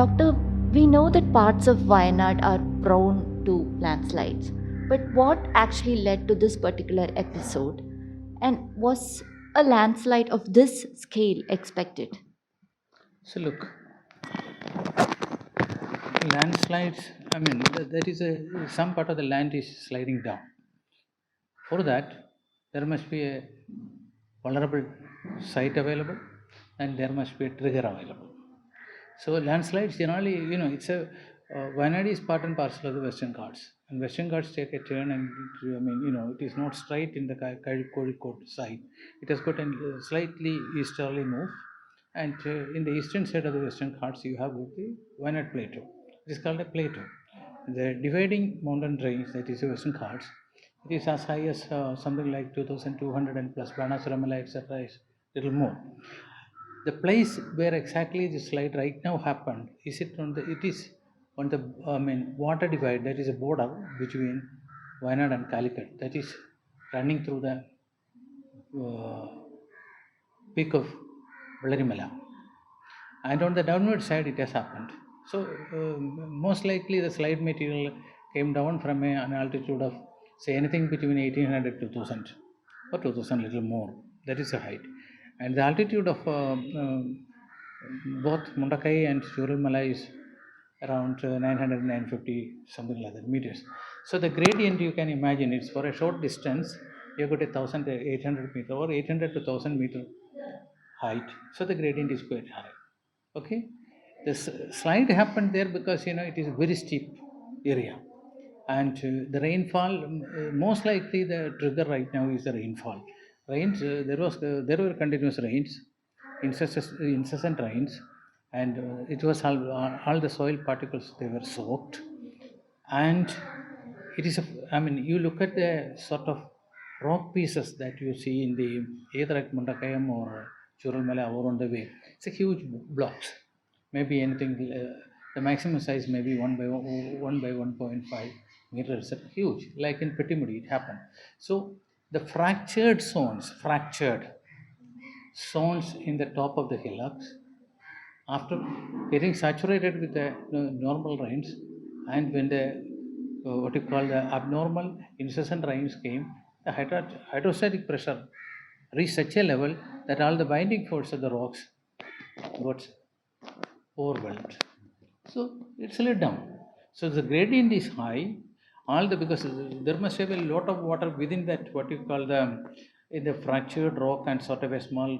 Doctor, we know that parts of Wayanad are prone to landslides, but what actually led to this particular episode? And was a landslide of this scale expected? So look, landslides. I mean, there is a some part of the land is sliding down. For that, there must be a vulnerable site available, and there must be a trigger available. So landslides generally, it's a Wayanad is part and parcel of the Western Ghats, and Western Ghats take a turn, and it is not straight in the Kozhikode side. It has got a slightly easterly move, and in the eastern side of the Western Ghats, you have got the Wayanad Plateau. It is called a plateau. The dividing mountain range, that is the Western Ghats, it is as high as something like 2,200 and plus Chooralmala, etc. is little more. The place where exactly the slide right now happened, is it on the, it is on the, water divide, that is a border between Wayanad and Calicut, that is running through the uh, peak of Bathery, and on the downward side it has happened. So most likely the slide material came down from an altitude of, say, anything between 1800 to 2000 or 2000 little more. That is the height, and the altitude of both Mundakkai and Chooralmala is around 900 something like that meters. So the gradient, you can imagine, it's for a short distance you got a 1800 meter or 800 to 1000 meter height. So the gradient is quite high. Okay, this slide happened there because it is a very steep area, and the rainfall, most likely the trigger right now is the rainfall. Rains, there were continuous rains, incessant rains, and it was all the soil particles, they were soaked. And it is a, I mean, you look at the sort of rock pieces that you see in the, either at Mundakayam or Chooralmala or on the way, it's a huge blocks, maybe anything, the maximum size may be 1 by 1.5 meters, huge, like in Pettimudi it happened. So the fractured zones in the top of the hillocks, after getting saturated with the normal rains, and when the what you call the abnormal incessant rains came, the hydrostatic pressure reached such a level that all the binding force of the rocks got overwhelmed. So it's let down. So the gradient is high. All the, because there must have a lot of water within that, what you call the, in the fractured rock, and sort of a small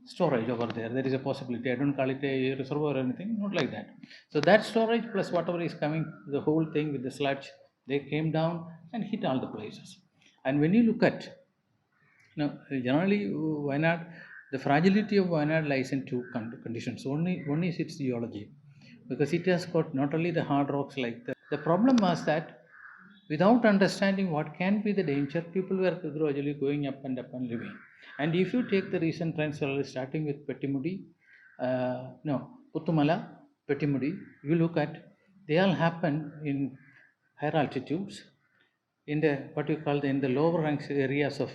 storage over there. There is a possibility. I don't call it a reservoir or anything, not like that. So that storage plus whatever is coming, the whole thing with the sludge, they came down and hit all the places. And when you look at, generally, Wayanad, the fragility of Wayanad lies in two conditions. One is its geology, because it has got not only the hard rocks like the problem was that without understanding what can be the danger, people were gradually going up and living. And if you take the recent trends, starting with Pettimudi, no, Puttumala, Pettimudi, you look at, they all happen in higher altitudes, in the, what you call the, in the lower ranks areas of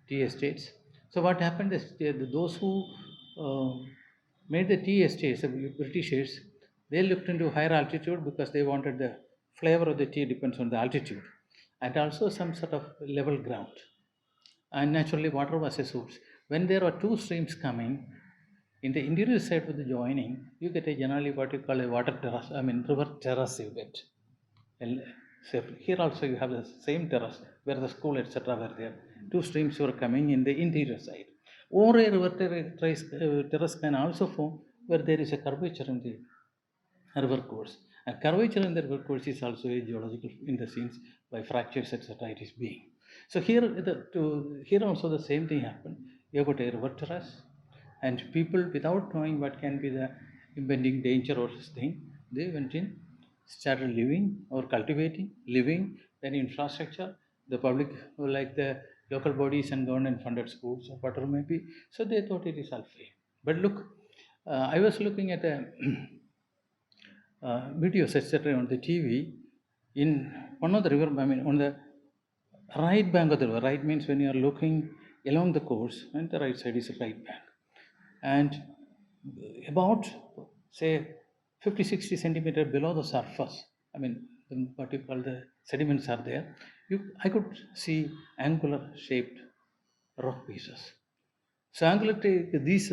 tea estates. So what happened is, those who uh, made the tea estates, the Britishers, they looked into higher altitude because they wanted the flavor of the tea depends on the altitude, and also some sort of level ground. And naturally, water was a source. When there are two streams coming, in the interior side of the joining, you get a generally what you call a water terrace, river terrace you get. And here also you have the same terrace where the school, etc. were there. Two streams were coming in the interior side. Or a river terrace can also form where there is a curvature in the river course. And curvature in the river course is also a geological in the scenes by fractures, etc. It is being. So here, here also the same thing happened. You have got a river terrace, and people, without knowing what can be the impending danger or this thing, they went in, started living or cultivating, living, then infrastructure, the public, like the local bodies and government funded schools or whatever may be. So they thought it is all free. But look, I was looking at a videos, etc. on the TV. In one of the river, on the right bank of the river, right means when you are looking along the course, and the right side is the right bank. And about say 50-60 centimeter below the surface, I mean what you call the sediments are there, I could see angular shaped rock pieces. So angular this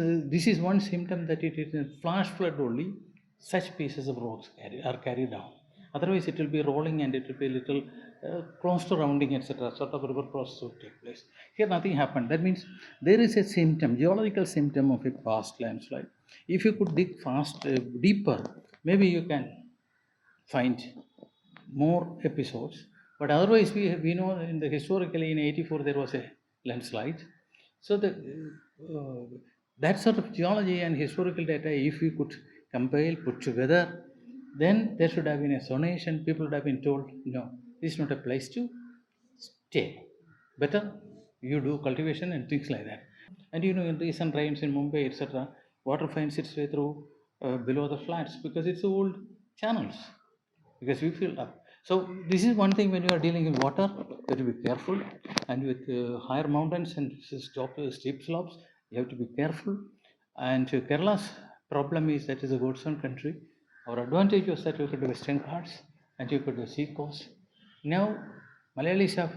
is one symptom that it is in flash flood only such pieces of rocks are carried down. Otherwise, it will be rolling and it will be little close to rounding, etc. Sort of river process would take place. Here, nothing happened. That means there is a symptom, geological symptom of a past landslide. If you could dig deeper, maybe you can find more episodes. But otherwise, we know in the historically in '84 there was a landslide. So that sort of geology and historical data, if we could compile, put together, then there should have been a zonation. People would have been told, no, this is not a place to stay. Better you do cultivation and things like that. And in recent rains in Mumbai, etc., water finds its way through below the flats because it's old channels, because we fill up. So this is one thing when you are dealing with water, you have to be careful, and with higher mountains and steep slopes, you have to be careful. And Kerala's problem is that it's a goldstone country. Our advantage was that we could do Western Ghats and you could do sea coast. Now Malayalis have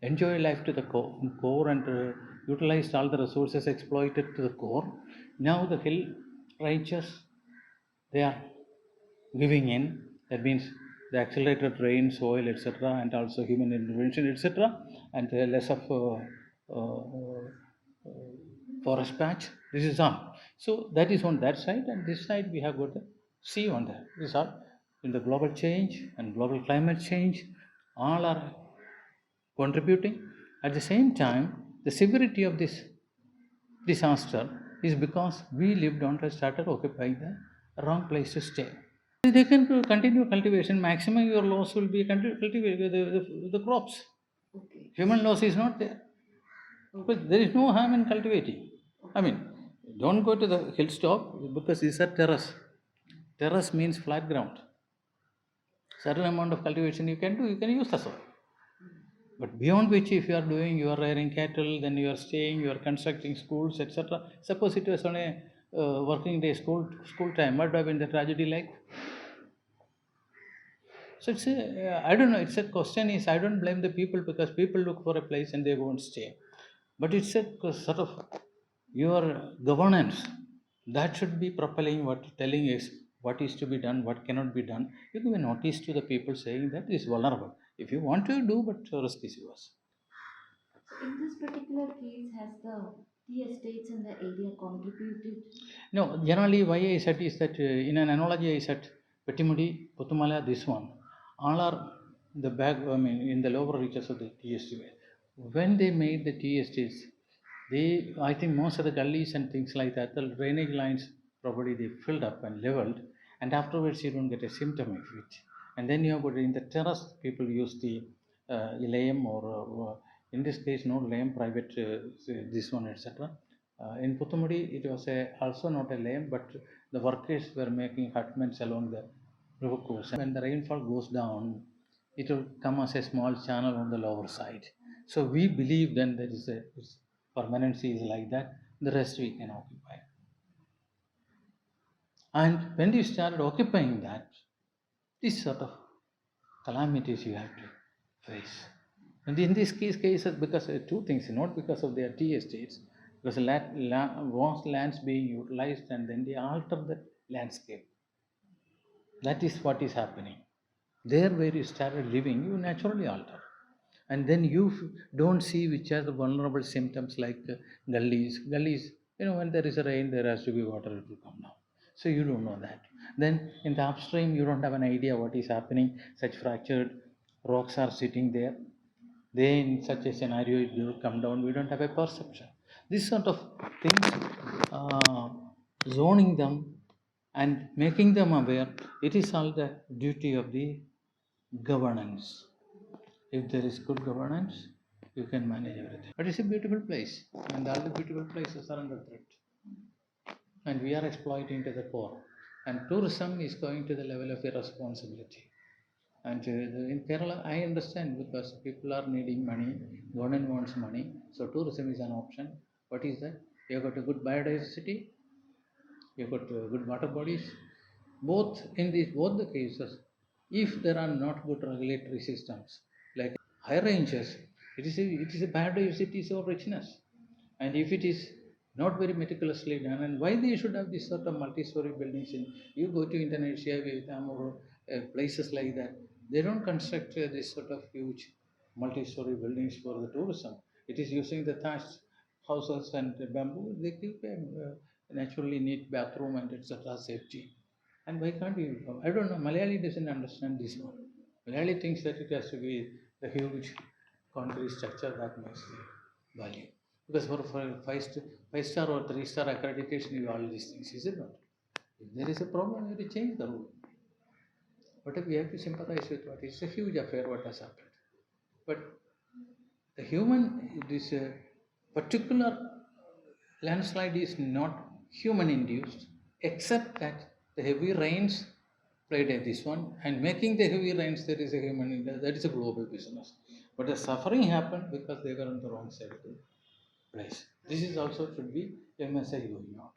enjoyed life to the core and utilized all the resources exploited to the core. Now the hill ranges, they are giving in. That means the accelerated rain, soil, etc., and also human intervention, etc., and less of forest patch. This is all. So that is on that side, and this side we have got the sea on there. These are in the global change and global climate change. All are contributing. At the same time, the severity of this disaster is because we lived on and started occupying the wrong place to stay. They can continue cultivation. Maximum your loss will be cultivate the crops. Okay. Human loss is not there. But there is no harm in cultivating. I mean, don't go to the hilltop because these are terrace. Terrace means flat ground. Certain amount of cultivation you can do, you can use the soil. But beyond which, if you are doing, you are rearing cattle, then you are staying, you are constructing schools, etc. Suppose it was on a working day school time, what would have been the tragedy like? So it's I don't know. It's a question is I don't blame the people because people look for a place and they won't stay. But it's a sort of your governance that should be propelling what telling is what is to be done, what cannot be done. You give a notice to the people saying that is vulnerable. If you want to do, but risk is yours. So in this particular case, has the tea estates in the area contributed? No, generally why I said is that in an analogy I said Pettimudi, Putumala, this one, all are the back, I mean, in the lower reaches of the tea estate. When they made the tea estates, I think most of the gullies and things like that, the drainage lines probably they filled up and leveled, and afterwards you don't get a symptom of it. And then you have got in the terrace, people use the lame or in this case, no lame, private, this one, etc. In Puthumudi, it was also not a lane, but the workers were making hutments along the river course. When the rainfall goes down, it will come as a small channel on the lower side. So we believe then there is its permanency is like that. The rest we can occupy. And when you started occupying that, this sort of calamities you have to face. And in this cases, because two things, not because of their tea estates, because vast lands being utilized and then they alter the landscape. That is what is happening. There where you started living, you naturally alter. And then you don't see which are the vulnerable symptoms like gullies. Gullies, when there is a rain, there has to be water, it will come down. So you don't know that. Then in the upstream, you don't have an idea what is happening. Such fractured rocks are sitting there. They, in such a scenario, it will come down. We don't have a perception. This sort of things, zoning them and making them aware, it is all the duty of the governance. If there is good governance, you can manage everything. But it's a beautiful place, and all the beautiful places are under threat. And we are exploiting to the core. And tourism is going to the level of irresponsibility. And in Kerala, I understand because people are needing money, government wants money, so tourism is an option. What is that? You have got a good biodiversity, you have got good water bodies, both in these both the cases, if there are not good regulatory systems like high ranges, it is a bad use, it is a richness. And if it is not very meticulously done, and why they should have this sort of multi-story buildings in, you go to Indonesia, Vietnam, or places like that, they don't construct this sort of huge multi-story buildings for the tourism. It is using the thatched houses and bamboo. They keep a naturally neat bathroom and etc. safety. And why can't we? I don't know. Malayali doesn't understand this one. Malayali thinks that it has to be the huge concrete structure that makes the value. Because for five star or three-star accreditation, you all these things, is it not? If there is a problem, you have to change the rule. But if we have to sympathize with what is a huge affair, what has happened. But the human, this particular landslide is not human induced, except that the heavy rains played at this one, and making the heavy rains, there is a human, that is a global business. But the suffering happened because they were on the wrong side of the place. This is also should be a message going out.